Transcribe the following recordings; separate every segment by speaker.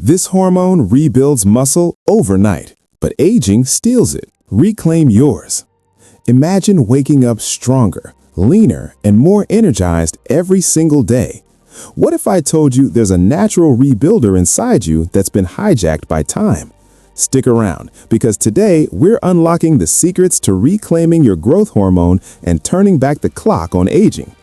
Speaker 1: This hormone rebuilds muscle overnight, but aging steals it. Reclaim yours. Imagine waking up stronger, leaner, and more energized every single day. What if I told you there's a natural rebuilder inside you that's been hijacked by time? Stick around, because today we're unlocking the secrets to reclaiming your growth hormone and turning back the clock on aging.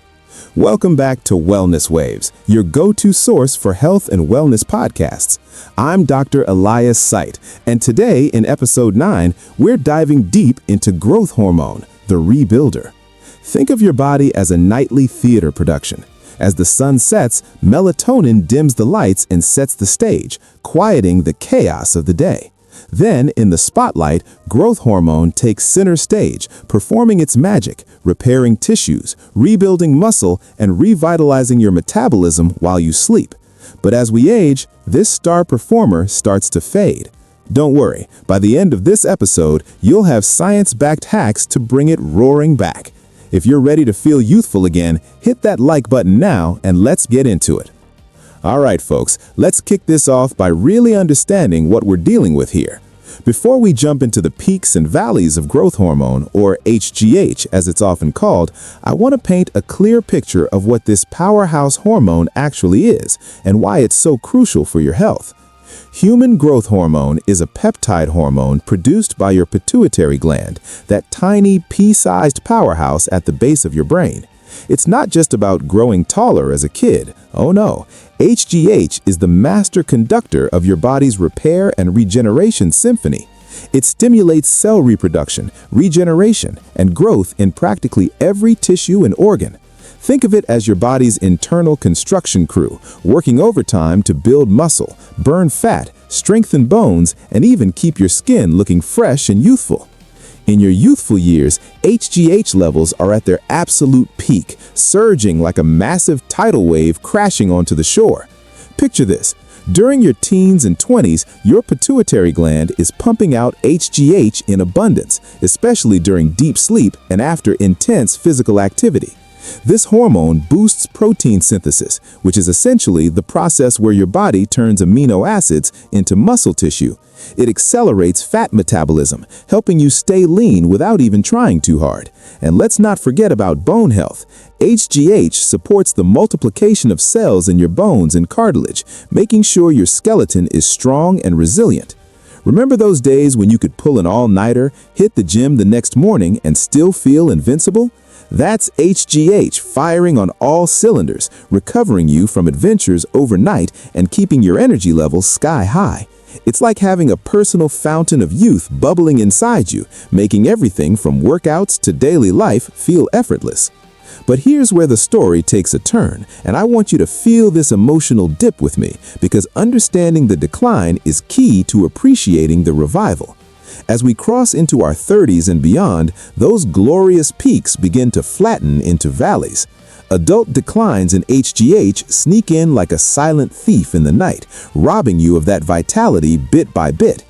Speaker 1: Welcome back to Wellness Waves, your go-to source for health and wellness podcasts. I'm Dr. Elias Site, and today in episode 9, we're diving deep into growth hormone, the rebuilder. Think of your body as a nightly theater production. As the sun sets, melatonin dims the lights and sets the stage, quieting the chaos of the day. Then, in the spotlight, growth hormone takes center stage, performing its magic, repairing tissues, rebuilding muscle, and revitalizing your metabolism while you sleep. But as we age, this star performer starts to fade. Don't worry, by the end of this episode, you'll have science-backed hacks to bring it roaring back. If you're ready to feel youthful again, hit that like button now and let's get into it. All right, folks, let's kick this off by really understanding what we're dealing with here. Before we jump into the peaks and valleys of growth hormone, or HGH as it's often called, I want to paint a clear picture of what this powerhouse hormone actually is and why it's so crucial for your health. Human growth hormone is a peptide hormone produced by your pituitary gland, that tiny pea-sized powerhouse at the base of your brain. It's not just about growing taller as a kid. Oh no, HGH is the master conductor of your body's repair and regeneration symphony. It stimulates cell reproduction, regeneration, and growth in practically every tissue and organ. Think of it as your body's internal construction crew, working overtime to build muscle, burn fat, strengthen bones, and even keep your skin looking fresh and youthful. In your youthful years, HGH levels are at their absolute peak, surging like a massive tidal wave crashing onto the shore. Picture this. During your teens and 20s, your pituitary gland is pumping out HGH in abundance, especially during deep sleep and after intense physical activity. This hormone boosts protein synthesis, which is essentially the process where your body turns amino acids into muscle tissue. It accelerates fat metabolism, helping you stay lean without even trying too hard. And let's not forget about bone health. HGH supports the multiplication of cells in your bones and cartilage, making sure your skeleton is strong and resilient. Remember those days when you could pull an all-nighter, hit the gym the next morning, and still feel invincible? That's HGH firing on all cylinders, recovering you from adventures overnight and keeping your energy levels sky high. It's like having a personal fountain of youth bubbling inside you, making everything from workouts to daily life feel effortless. But here's where the story takes a turn, and I want you to feel this emotional dip with me, because understanding the decline is key to appreciating the revival. As we cross into our 30s and beyond, those glorious peaks begin to flatten into valleys. Adult declines in HGH sneak in like a silent thief in the night, robbing you of that vitality bit by bit.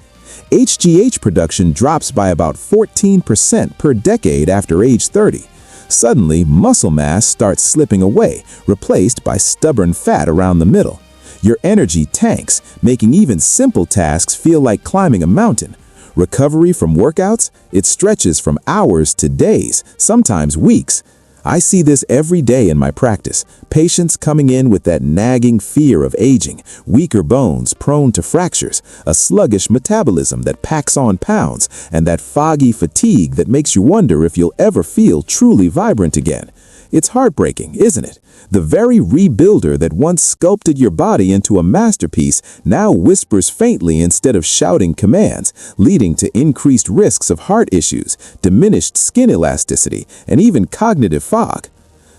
Speaker 1: HGH production drops by about 14% per decade after age 30. Suddenly, muscle mass starts slipping away, replaced by stubborn fat around the middle. Your energy tanks, making even simple tasks feel like climbing a mountain. Recovery from workouts? It stretches from hours to days, sometimes weeks. I see this every day in my practice. Patients coming in with that nagging fear of aging, weaker bones prone to fractures, a sluggish metabolism that packs on pounds, and that foggy fatigue that makes you wonder if you'll ever feel truly vibrant again. It's heartbreaking, isn't it? The very rebuilder that once sculpted your body into a masterpiece now whispers faintly instead of shouting commands, leading to increased risks of heart issues, diminished skin elasticity, and even cognitive fog.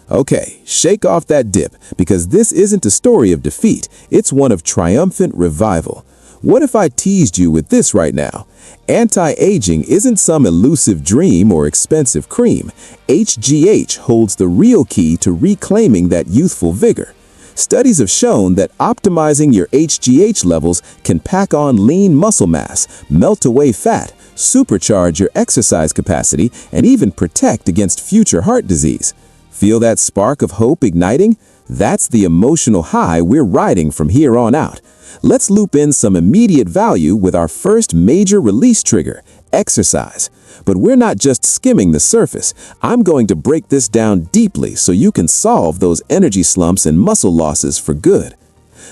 Speaker 1: Okay, shake off that dip, because this isn't a story of defeat, it's one of triumphant revival. What if I teased you with this right now? Anti-aging isn't some elusive dream or expensive cream. HGH holds the real key to reclaiming that youthful vigor. Studies have shown that optimizing your HGH levels can pack on lean muscle mass, melt away fat, supercharge your exercise capacity, and even protect against future heart disease. Feel that spark of hope igniting? That's the emotional high we're riding from here on out. Let's loop in some immediate value with our first major release trigger, exercise. But we're not just skimming the surface. I'm going to break this down deeply so you can solve those energy slumps and muscle losses for good.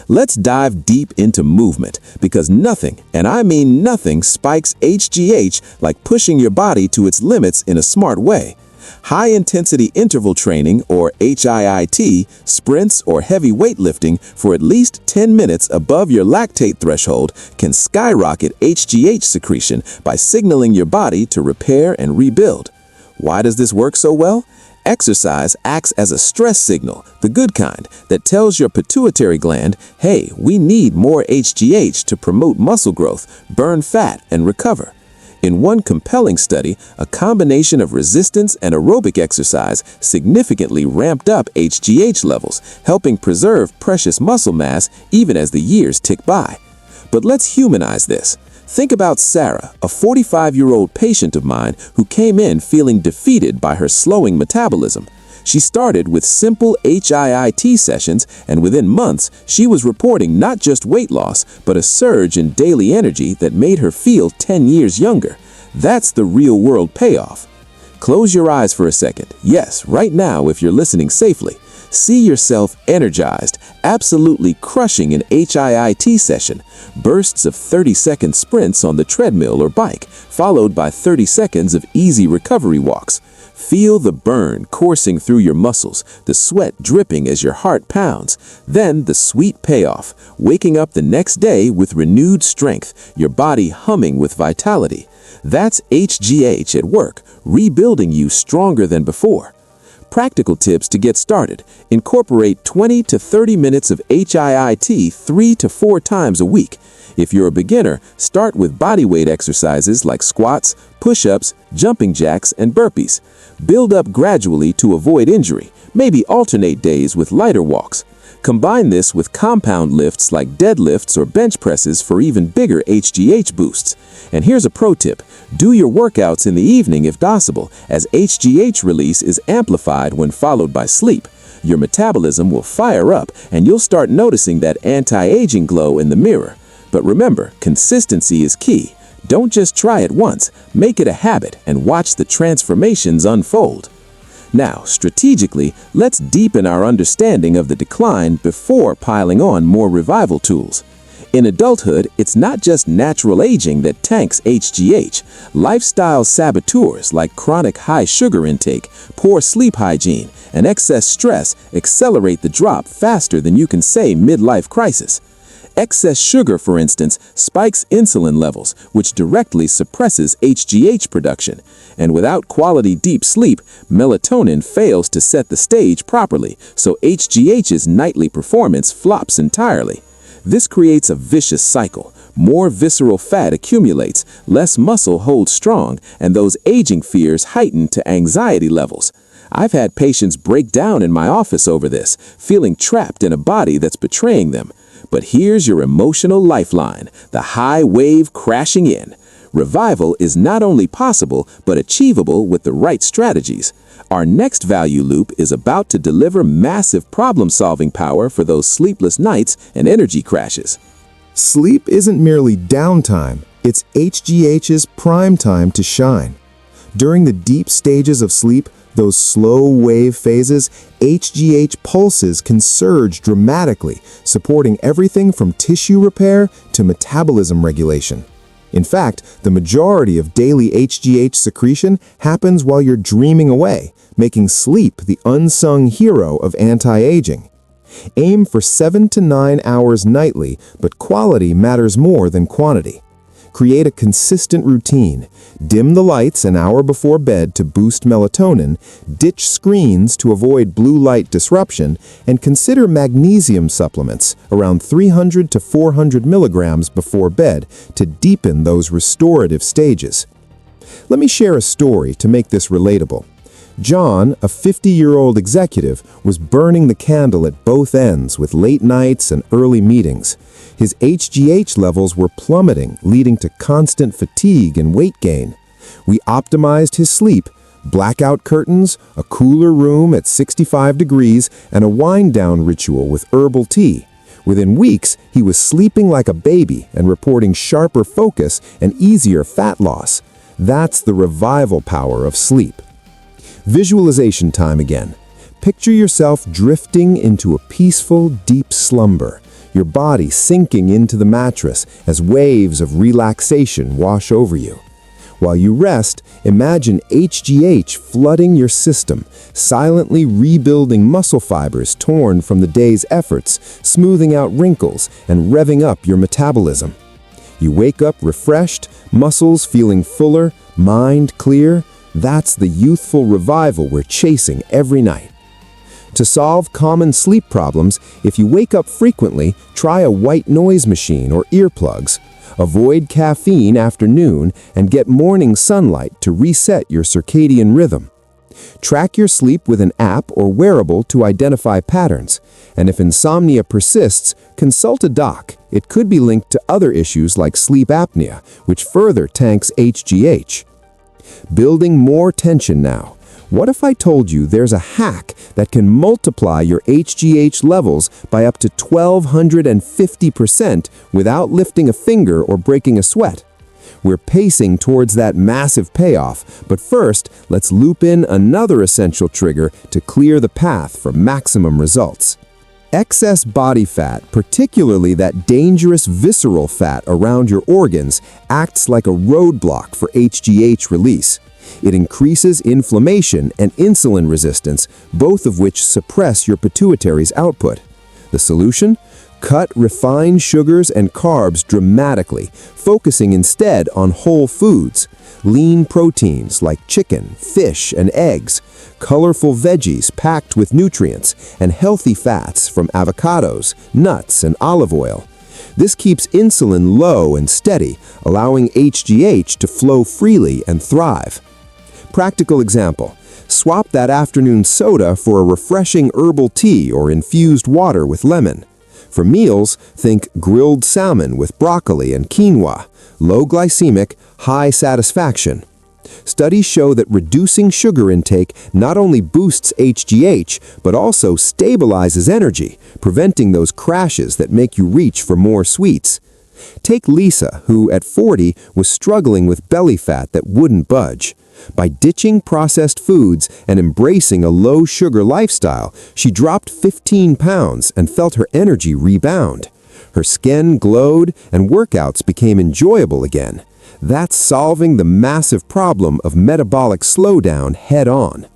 Speaker 1: Let's dive deep into movement, because nothing, and I mean nothing, spikes HGH like pushing your body to its limits in a smart way. High-intensity interval training, or HIIT, sprints or heavy weightlifting for at least 10 minutes above your lactate threshold can skyrocket HGH secretion by signaling your body to repair and rebuild. Why does this work so well? Exercise acts as a stress signal, the good kind, that tells your pituitary gland, hey, we need more HGH to promote muscle growth, burn fat, and recover. In one compelling study, a combination of resistance and aerobic exercise significantly ramped up HGH levels, helping preserve precious muscle mass even as the years tick by. But let's humanize this. Think about Sarah, a 45-year-old patient of mine who came in feeling defeated by her slowing metabolism. She started with simple HIIT sessions, and within months, she was reporting not just weight loss, but a surge in daily energy that made her feel 10 years younger. That's the real-world payoff. Close your eyes for a second. Yes, right now if you're listening safely. See yourself energized, absolutely crushing an HIIT session, bursts of 30-second sprints on the treadmill or bike, followed by 30 seconds of easy recovery walks. Feel the burn coursing through your muscles, the sweat dripping as your heart pounds. Then the sweet payoff, waking up the next day with renewed strength, your body humming with vitality. That's HGH at work, rebuilding you stronger than before. Practical tips to get started. Incorporate 20 to 30 minutes of HIIT 3 to 4 times a week. If you're a beginner, start with bodyweight exercises like squats, push-ups, jumping jacks, and burpees. Build up gradually to avoid injury. Maybe alternate days with lighter walks. Combine this with compound lifts like deadlifts or bench presses for even bigger HGH boosts. And here's a pro tip. Do your workouts in the evening if possible, as HGH release is amplified when followed by sleep. Your metabolism will fire up, and you'll start noticing that anti-aging glow in the mirror. But remember, consistency is key. Don't just try it once. Make it a habit and watch the transformations unfold. Now, strategically, let's deepen our understanding of the decline before piling on more revival tools. In adulthood, it's not just natural aging that tanks HGH. Lifestyle saboteurs like chronic high sugar intake, poor sleep hygiene, and excess stress accelerate the drop faster than you can say midlife crisis. Excess sugar, for instance, spikes insulin levels, which directly suppresses HGH production. And without quality deep sleep, melatonin fails to set the stage properly, so HGH's nightly performance flops entirely. This creates a vicious cycle. More visceral fat accumulates, less muscle holds strong, and those aging fears heighten to anxiety levels. I've had patients break down in my office over this, feeling trapped in a body that's betraying them. But here's your emotional lifeline, the high wave crashing in. Revival is not only possible, but achievable with the right strategies. Our next value loop is about to deliver massive problem-solving power for those sleepless nights and energy crashes.
Speaker 2: Sleep isn't merely downtime, it's HGH's prime time to shine. During the deep stages of sleep, those slow wave phases, HGH pulses can surge dramatically, supporting everything from tissue repair to metabolism regulation. In fact, the majority of daily HGH secretion happens while you're dreaming away, making sleep the unsung hero of anti-aging. Aim for 7 to 9 hours nightly, but quality matters more than quantity. Create a consistent routine. Dim the lights an hour before bed to boost melatonin, ditch screens to avoid blue light disruption, and consider magnesium supplements around 300 to 400 milligrams before bed to deepen those restorative stages. Let me share a story to make this relatable. John, a 50-year-old executive, was burning the candle at both ends with late nights and early meetings. His HGH levels were plummeting, leading to constant fatigue and weight gain. We optimized his sleep, Blackout curtains, a cooler room at 65 degrees, and a wind-down ritual with herbal tea. Within weeks, he was sleeping like a baby and reporting sharper focus and easier fat loss. That's the revival power of sleep. Visualization time again. Picture yourself drifting into a peaceful, deep slumber, your body sinking into the mattress as waves of relaxation wash over you. While you rest, imagine HGH flooding your system, silently rebuilding muscle fibers torn from the day's efforts, smoothing out wrinkles, and revving up your metabolism. You wake up refreshed, muscles feeling fuller, mind clear. That's the youthful revival we're chasing every night. To solve common sleep problems, if you wake up frequently, try a white noise machine or earplugs. Avoid caffeine after noon and get morning sunlight to reset your circadian rhythm. Track your sleep with an app or wearable to identify patterns. And if insomnia persists, consult a doc. It could be linked to other issues like sleep apnea, which further tanks HGH. Building more tension now. What if I told you there's a hack that can multiply your HGH levels by up to 1,250% without lifting a finger or breaking a sweat? We're pacing towards that massive payoff, but first, let's loop in another essential trigger to clear the path for maximum results. Excess body fat, particularly that dangerous visceral fat around your organs, acts like a roadblock for HGH release. It increases inflammation and insulin resistance, both of which suppress your pituitary's output. The solution? Cut refined sugars and carbs dramatically, focusing instead on whole foods. Lean proteins like chicken, fish, and eggs, colorful veggies packed with nutrients, and healthy fats from avocados, nuts, and olive oil. This keeps insulin low and steady, allowing HGH to flow freely and thrive. Practical example. Swap that afternoon soda for a refreshing herbal tea or infused water with lemon. For meals, think grilled salmon with broccoli and quinoa, low glycemic, high satisfaction. Studies show that reducing sugar intake not only boosts HGH, but also stabilizes energy, preventing those crashes that make you reach for more sweets. Take Lisa, who at 40 was struggling with belly fat that wouldn't budge. By ditching processed foods and embracing a low-sugar lifestyle, she dropped 15 pounds and felt her energy rebound. Her skin glowed and workouts became enjoyable again. That's solving the massive problem of metabolic slowdown head-on.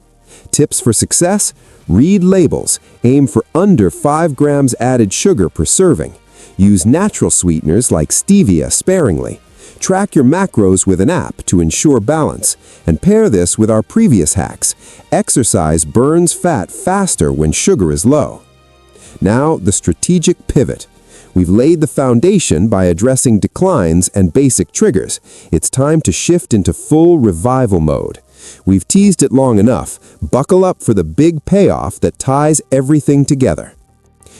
Speaker 2: Tips for success? Read labels. Aim for under 5 grams added sugar per serving. Use natural sweeteners like stevia sparingly. Track your macros with an app to ensure balance, and pair this with our previous hacks. Exercise burns fat faster when sugar is low. Now, the strategic pivot. We've laid the foundation by addressing declines and basic triggers. It's time to shift into full revival mode. We've teased it long enough. Buckle up for the big payoff that ties everything together.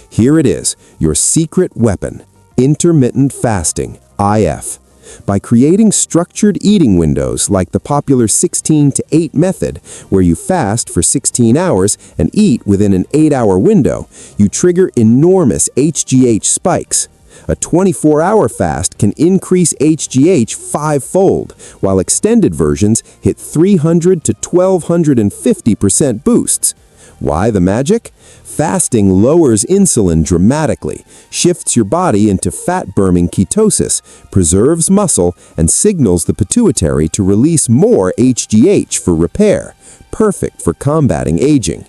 Speaker 2: Here it is, your secret weapon, intermittent fasting, IF. By creating structured eating windows like the popular 16-to-8 method, where you fast for 16 hours and eat within an 8-hour window, you trigger enormous HGH spikes. A 24-hour fast can increase HGH 5-fold, while extended versions hit 300 to 1,250% boosts. Why the magic? Fasting lowers insulin dramatically, shifts your body into fat-burning ketosis, preserves muscle, and signals the pituitary to release more HGH for repair, perfect for combating aging.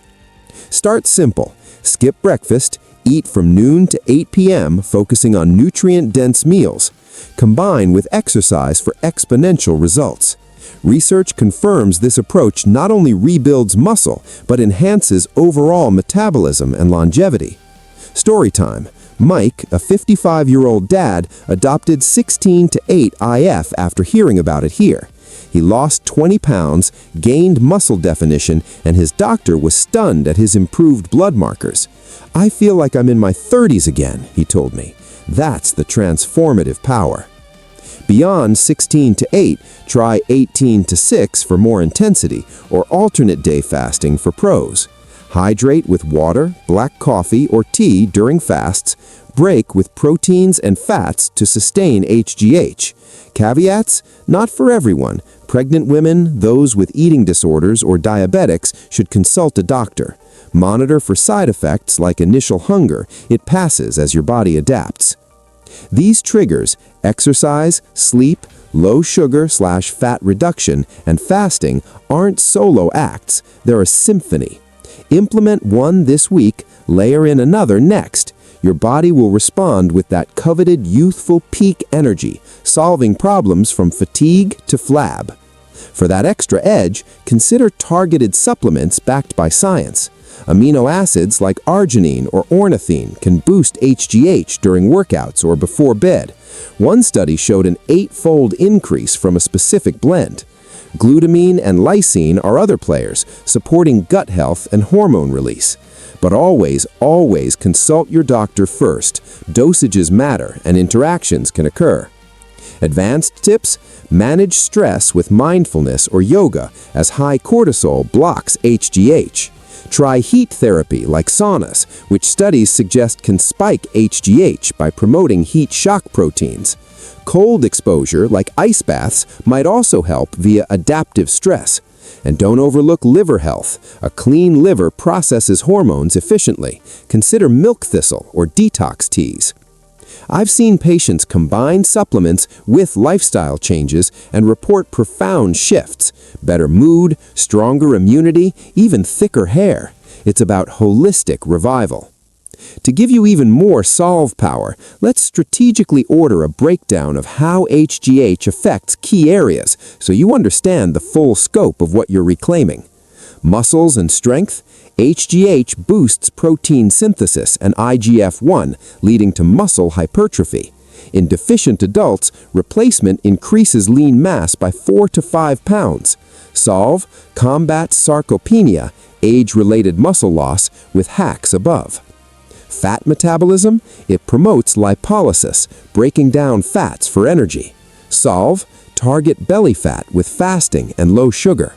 Speaker 2: Start simple. Skip breakfast, eat from noon to 8 p.m., focusing on nutrient-dense meals. Combine with exercise for exponential results. Research confirms this approach not only rebuilds muscle, but enhances overall metabolism and longevity. Story time. Mike, a 55-year-old dad, adopted 16-to-8 IF after hearing about it here. He lost 20 pounds, gained muscle definition, and his doctor was stunned at his improved blood markers. "I feel like I'm in my 30s again," he told me. That's the transformative power. Beyond 16 to 8, try 18 to 6 for more intensity, or alternate day fasting for pros. Hydrate with water, black coffee, or tea during fasts. Break with proteins and fats to sustain HGH. Caveats: not for everyone. Pregnant women, those with eating disorders, or diabetics should consult a doctor. Monitor for side effects like initial hunger. It passes as your body adapts. These triggers, exercise, sleep, low sugar/fat reduction, and fasting, aren't solo acts. They're a symphony. Implement one this week, layer in another next. Your body will respond with that coveted youthful peak energy, solving problems from fatigue to flab. For that extra edge, consider targeted supplements backed by science. Amino acids like arginine or ornithine can boost HGH during workouts or before bed. One study showed an 8-fold increase from a specific blend. Glutamine and lysine are other players, supporting gut health and hormone release. But always consult your doctor first. Dosages matter and interactions can occur. Advanced tips: manage stress with mindfulness or yoga, as high cortisol blocks HGH. Try heat therapy like saunas, which studies suggest can spike HGH by promoting heat shock proteins. Cold exposure, like ice baths, might also help via adaptive stress. And don't overlook liver health. A clean liver processes hormones efficiently. Consider milk thistle or detox teas. I've seen patients combine supplements with lifestyle changes and report profound shifts. Better mood, stronger immunity, even thicker hair. It's about holistic revival. To give you even more solve power, let's strategically order a breakdown of how HGH affects key areas so you understand the full scope of what you're reclaiming. Muscles and strength: HGH boosts protein synthesis and IGF-1, leading to muscle hypertrophy. In deficient adults, replacement increases lean mass by 4 to 5 pounds. Solve: combat sarcopenia, age-related muscle loss, with hacks above. Fat metabolism: it promotes lipolysis, breaking down fats for energy. Solve: target belly fat with fasting and low sugar.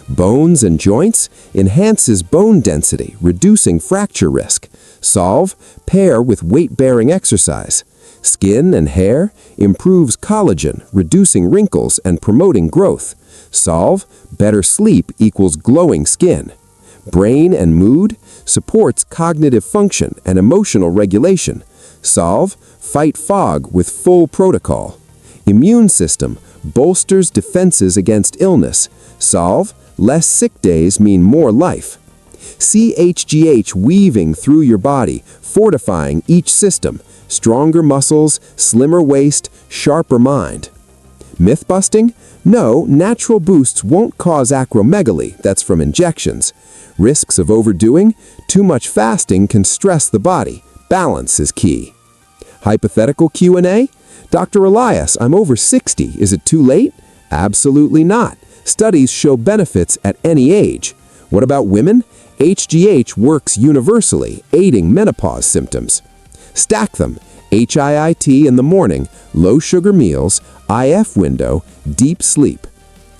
Speaker 2: Bones and joints: enhances bone density, reducing fracture risk. Solve: pair with weight-bearing exercise. Skin and hair: improves collagen, reducing wrinkles and promoting growth. Solve: better sleep equals glowing skin. Brain and mood: supports cognitive function and emotional regulation. Solve: fight fog with full protocol. Immune system: bolsters defenses against illness. Solve: less sick days mean more life. See HGH weaving through your body, fortifying each system. Stronger muscles, slimmer waist, sharper mind. Myth busting? No, natural boosts won't cause acromegaly, that's from injections. Risks of overdoing? Too much fasting can stress the body. Balance is key. Hypothetical Q&A? Dr. Elias, I'm over 60. Is it too late? Absolutely not. Studies show benefits at any age. What about women? HGH works universally, aiding menopause symptoms. Stack them: HIIT in the morning, low sugar meals, IF window, deep sleep.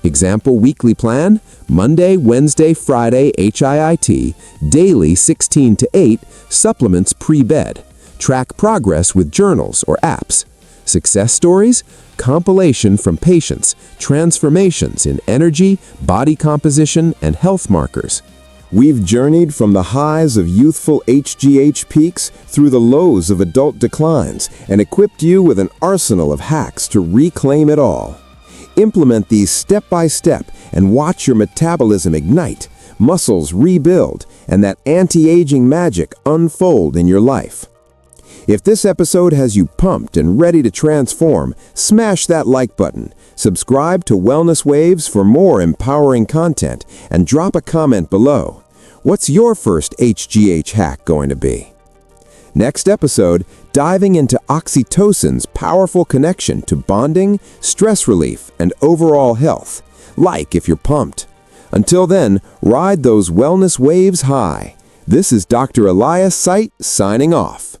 Speaker 2: Example weekly plan: Monday, Wednesday, Friday, HIIT, daily 16 to 8, supplements pre-bed. Track progress with journals or apps. Success stories: compilation from patients, transformations in energy, body composition, and health markers. We've journeyed from the highs of youthful HGH peaks through the lows of adult declines and equipped you with an arsenal of hacks to reclaim it all. Implement these step by step and watch your metabolism ignite, muscles rebuild, and that anti-aging magic unfold in your life. If this episode has you pumped and ready to transform, smash that like button, subscribe to Wellness Waves for more empowering content, and drop a comment below. What's your first HGH hack going to be? Next episode, diving into oxytocin's powerful connection to bonding, stress relief, and overall health. Like if you're pumped. Until then, ride those wellness waves high. This is Dr. Elias Site signing off.